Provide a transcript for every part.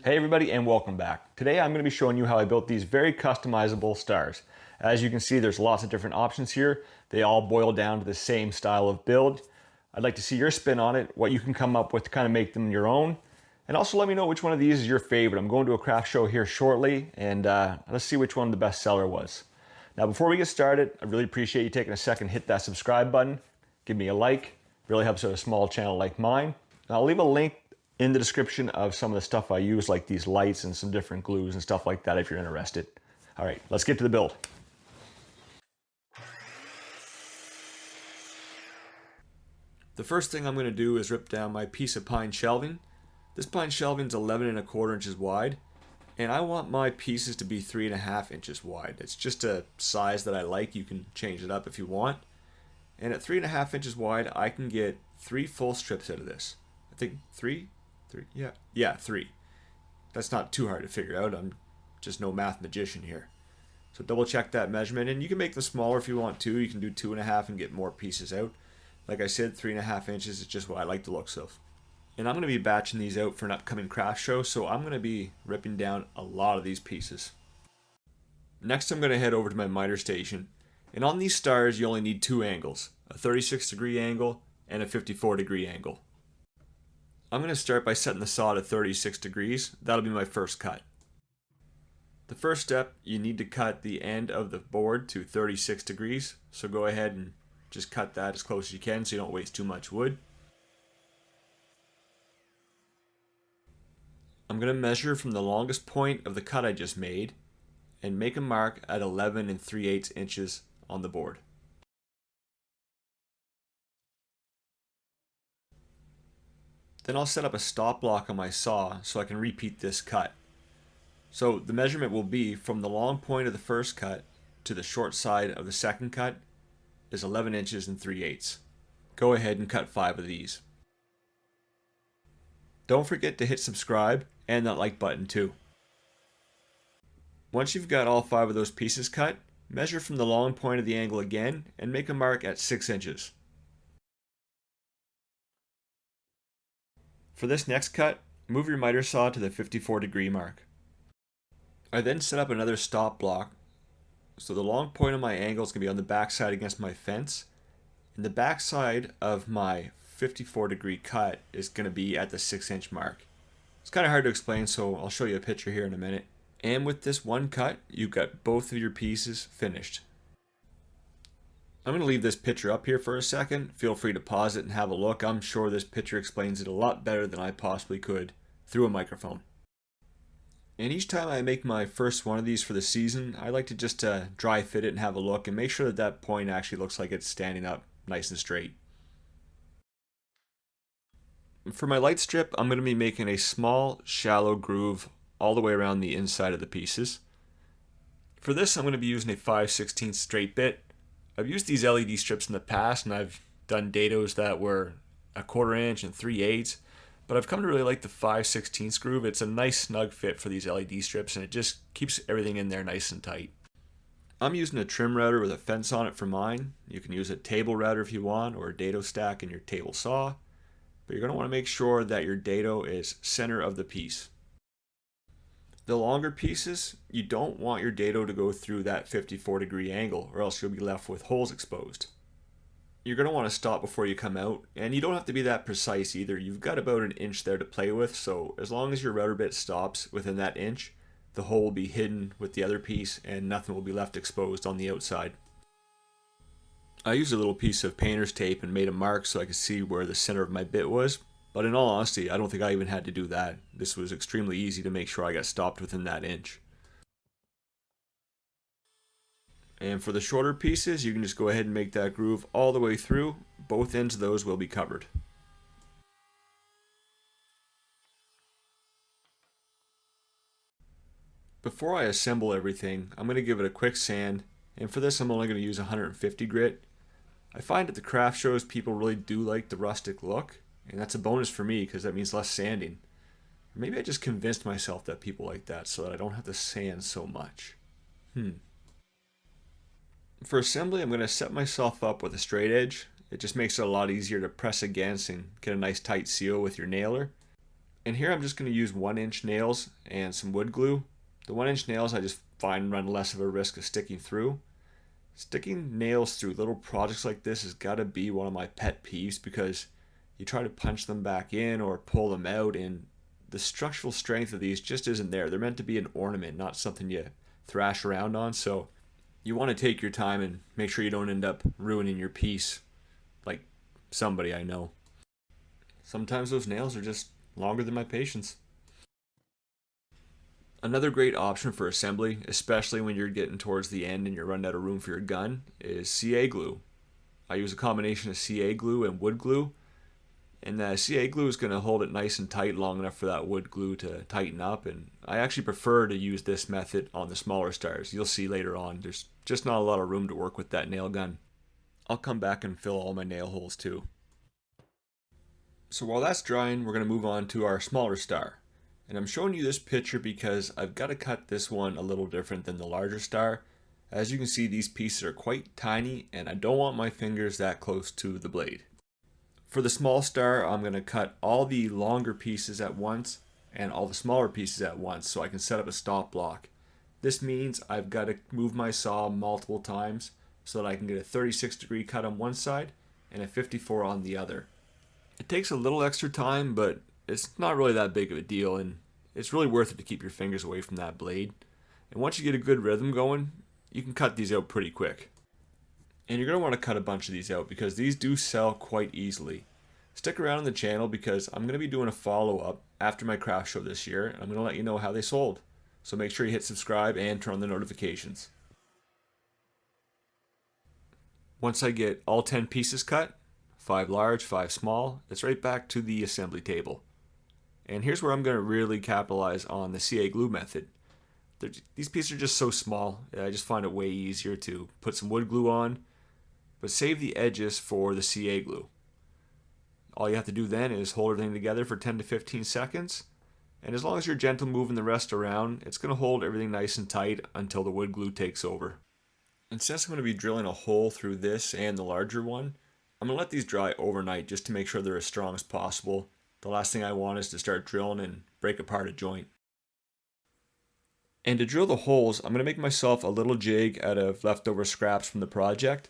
Hey everybody and welcome back. Today I'm going to be showing you how I built these very customizable stars. As you can see, there's lots of different options here. They all boil down to the same style of build. I'd like to see your spin on it, what you can come up with to kind of make them your own. And also let me know which one of these is your favorite. I'm going to a craft show here shortly and let's see which one the best seller was. Now before we get started, I really appreciate you taking a second to hit that subscribe button. Give me a like. It really helps out a small channel like mine. And I'll leave a link in the description of some of the stuff I use, like these lights and some different glues and stuff like that if you're interested. All right, let's get to the build. The first thing I'm going to do is rip down my piece of pine shelving. This pine shelving is 11 1/4 inches wide, and I want my pieces to be 3.5 inches wide. It's just a size that I like. You can change it up if you want. And at 3.5 inches wide, I can get 3 full strips out of this. I think three, yeah, 3. That's not too hard to figure out. I'm just no math magician here. So double check that measurement, and you can make them smaller if you want to. You can do 2.5 and get more pieces out. Like I said, 3.5 inches is just what I like the looks of. And I'm going to be batching these out for an upcoming craft show, so I'm going to be ripping down a lot of these pieces. Next, I'm going to head over to my miter station. And on these stars, you only need 2 angles, a 36-degree angle and a 54-degree angle. I'm going to start by setting the saw to 36 degrees. That'll be my first cut. The first step, you need to cut the end of the board to 36 degrees. So go ahead and just cut that as close as you can so you don't waste too much wood. I'm going to measure from the longest point of the cut I just made and make a mark at 11 3/8 inches on the board. Then I'll set up a stop block on my saw so I can repeat this cut. So the measurement will be from the long point of the first cut to the short side of the second cut is 11 inches and 3/8. Go ahead and cut 5 of these. Don't forget to hit subscribe and that like button too. Once you've got all 5 of those pieces cut, measure from the long point of the angle again and make a mark at 6 inches. For this next cut, move your miter saw to the 54-degree mark. I then set up another stop block, so the long point of my angle is going to be on the back side against my fence, and the back side of my 54-degree cut is going to be at the 6-inch mark. It's kind of hard to explain, so I'll show you a picture here in a minute. And with this one cut, you've got both of your pieces finished. I'm going to leave this picture up here for a second. Feel free to pause it and have a look. I'm sure this picture explains it a lot better than I possibly could through a microphone. And each time I make my first one of these for the season, I like to just dry fit it and have a look and make sure that that point actually looks like it's standing up nice and straight. For my light strip, I'm going to be making a small, shallow groove all the way around the inside of the pieces. For this, I'm going to be using a 5/16 straight bit. I've used these LED strips in the past, and I've done dados that were 1/4 inch and 3/8, but I've come to really like the 5/16 groove. It's a nice snug fit for these LED strips, and it just keeps everything in there nice and tight. I'm using a trim router with a fence on it for mine. You can use a table router if you want, or a dado stack in your table saw, but you're going to want to make sure that your dado is center of the piece. The longer pieces, you don't want your dado to go through that 54-degree angle, or else you'll be left with holes exposed. You're going to want to stop before you come out, and you don't have to be that precise either. You've got about an inch there to play with, so as long as your router bit stops within that inch, the hole will be hidden with the other piece and nothing will be left exposed on the outside. I used a little piece of painter's tape and made a mark so I could see where the center of my bit was. But in all honesty, I don't think I even had to do that. This was extremely easy to make sure I got stopped within that inch. And for the shorter pieces, you can just go ahead and make that groove all the way through. Both ends of those will be covered. Before I assemble everything, I'm going to give it a quick sand. And for this, I'm only going to use 150 grit. I find at the craft shows, people really do like the rustic look. And that's a bonus for me because that means less sanding. Or maybe I just convinced myself that people like that so that I don't have to sand so much. For assembly, I'm going to set myself up with a straight edge. It just makes it a lot easier to press against and get a nice tight seal with your nailer. And here I'm just going to use 1-inch nails and some wood glue. The 1-inch nails I just find run less of a risk of sticking through. Sticking nails through little projects like this has got to be one of my pet peeves because you try to punch them back in or pull them out, and the structural strength of these just isn't there. They're meant to be an ornament, not something you thrash around on. So you want to take your time and make sure you don't end up ruining your piece like somebody I know. Sometimes those nails are just longer than my patience. Another great option for assembly, especially when you're getting towards the end and you're running out of room for your gun, is CA glue. I use a combination of CA glue and wood glue, and the CA glue is going to hold it nice and tight long enough for that wood glue to tighten up, and I actually prefer to use this method on the smaller stars. You'll see later on, there's just not a lot of room to work with that nail gun. I'll come back and fill all my nail holes too. So while that's drying, we're going to move on to our smaller star. And I'm showing you this picture because I've got to cut this one a little different than the larger star. As you can see, these pieces are quite tiny and I don't want my fingers that close to the blade. For the small star, I'm going to cut all the longer pieces at once and all the smaller pieces at once so I can set up a stop block. This means I've got to move my saw multiple times so that I can get a 36-degree cut on one side and a 54 on the other. It takes a little extra time, but it's not really that big of a deal, and it's really worth it to keep your fingers away from that blade. And once you get a good rhythm going, you can cut these out pretty quick. And you're going to want to cut a bunch of these out because these do sell quite easily. Stick around on the channel because I'm going to be doing a follow-up after my craft show this year, and I'm going to let you know how they sold. So make sure you hit subscribe and turn on the notifications. Once I get all 10 pieces cut, 5 large, 5 small, it's right back to the assembly table. And here's where I'm going to really capitalize on the CA glue method. These pieces are just so small, I just find it way easier to put some wood glue on, but save the edges for the CA glue. All you have to do then is hold everything together for 10 to 15 seconds, and as long as you're gentle moving the rest around, it's going to hold everything nice and tight until the wood glue takes over. And since I'm going to be drilling a hole through this and the larger one, I'm going to let these dry overnight just to make sure they're as strong as possible. The last thing I want is to start drilling and break apart a joint. And to drill the holes, I'm going to make myself a little jig out of leftover scraps from the project.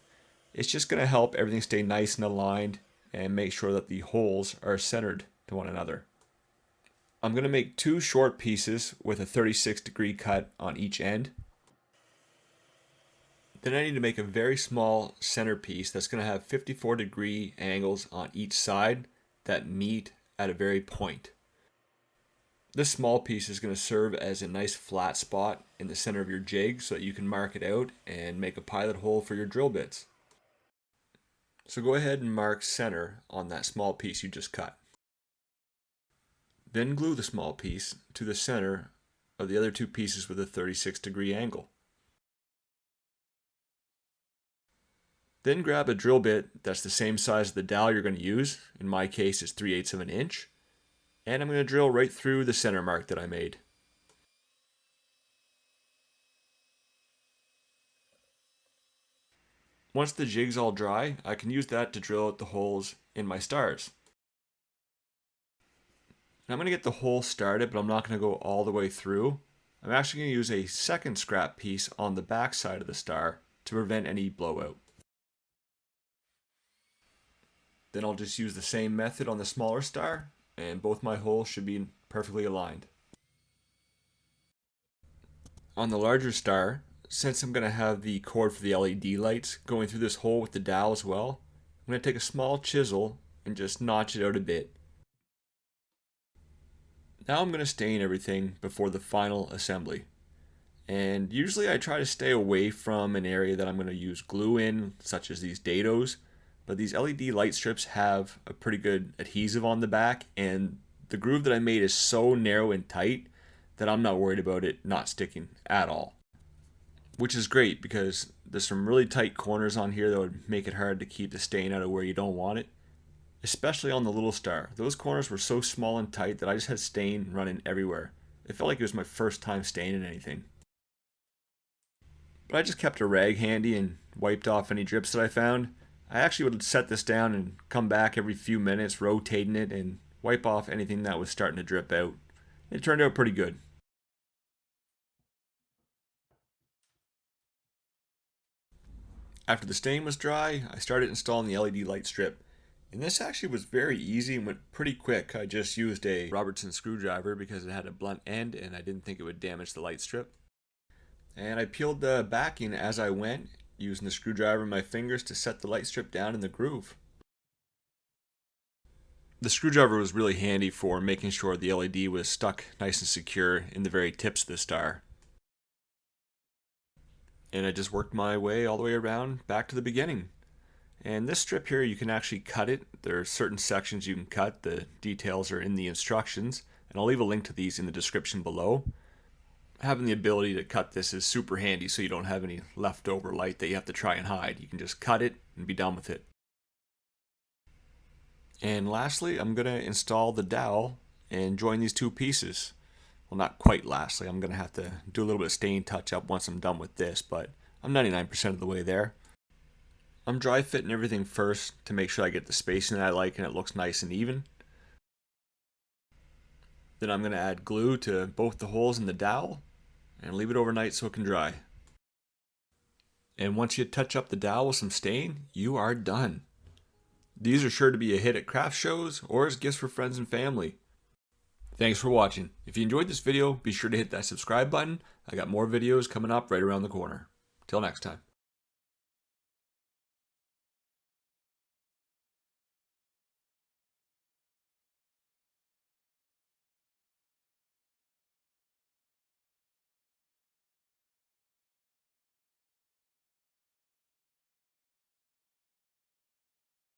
It's just going to help everything stay nice and aligned and make sure that the holes are centered to one another. I'm going to make 2 short pieces with a 36-degree cut on each end. Then I need to make a very small center piece that's going to have 54-degree angles on each side that meet at a very point. This small piece is going to serve as a nice flat spot in the center of your jig so that you can mark it out and make a pilot hole for your drill bits. So go ahead and mark center on that small piece you just cut. Then glue the small piece to the center of the other 2 pieces with a 36-degree angle. Then grab a drill bit that's the same size as the dowel you're going to use. In my case, it's 3/8 of an inch. And I'm going to drill right through the center mark that I made. Once the jig's all dry, I can use that to drill out the holes in my stars. And I'm going to get the hole started, but I'm not going to go all the way through. I'm actually going to use a second scrap piece on the back side of the star to prevent any blowout. Then I'll just use the same method on the smaller star, and both my holes should be perfectly aligned. On the larger star, since I'm going to have the cord for the LED lights going through this hole with the dowel as well, I'm going to take a small chisel and just notch it out a bit. Now I'm going to stain everything before the final assembly. And usually I try to stay away from an area that I'm going to use glue in, such as these dados. But these LED light strips have a pretty good adhesive on the back, and the groove that I made is so narrow and tight that I'm not worried about it not sticking at all. Which is great because there's some really tight corners on here that would make it hard to keep the stain out of where you don't want it. Especially on the little star. Those corners were so small and tight that I just had stain running everywhere. It felt like it was my first time staining anything. But I just kept a rag handy and wiped off any drips that I found. I actually would set this down and come back every few minutes, rotating it and wipe off anything that was starting to drip out. It turned out pretty good. After the stain was dry, I started installing the LED light strip. And this actually was very easy and went pretty quick. I just used a Robertson screwdriver because it had a blunt end and I didn't think it would damage the light strip. And I peeled the backing as I went, using the screwdriver and my fingers to set the light strip down in the groove. The screwdriver was really handy for making sure the LED was stuck nice and secure in the very tips of the star. And I just worked my way all the way around back to the beginning. And this strip here, you can actually cut it. There are certain sections you can cut. The details are in the instructions, and I'll leave a link to these in the description below. Having the ability to cut this is super handy so you don't have any leftover light that you have to try and hide. You can just cut it and be done with it. And lastly, I'm going to install the dowel and join these two pieces. Well, not quite lastly. I'm going to have to do a little bit of stain touch up once I'm done with this, but I'm 99% of the way there. I'm dry fitting everything first to make sure I get the spacing that I like and it looks nice and even. Then I'm going to add glue to both the holes in the dowel and leave it overnight so it can dry. And once you touch up the dowel with some stain, you are done. These are sure to be a hit at craft shows or as gifts for friends and family. Thanks for watching. If you enjoyed this video, be sure to hit that subscribe button. I got more videos coming up right around the corner. Till next time.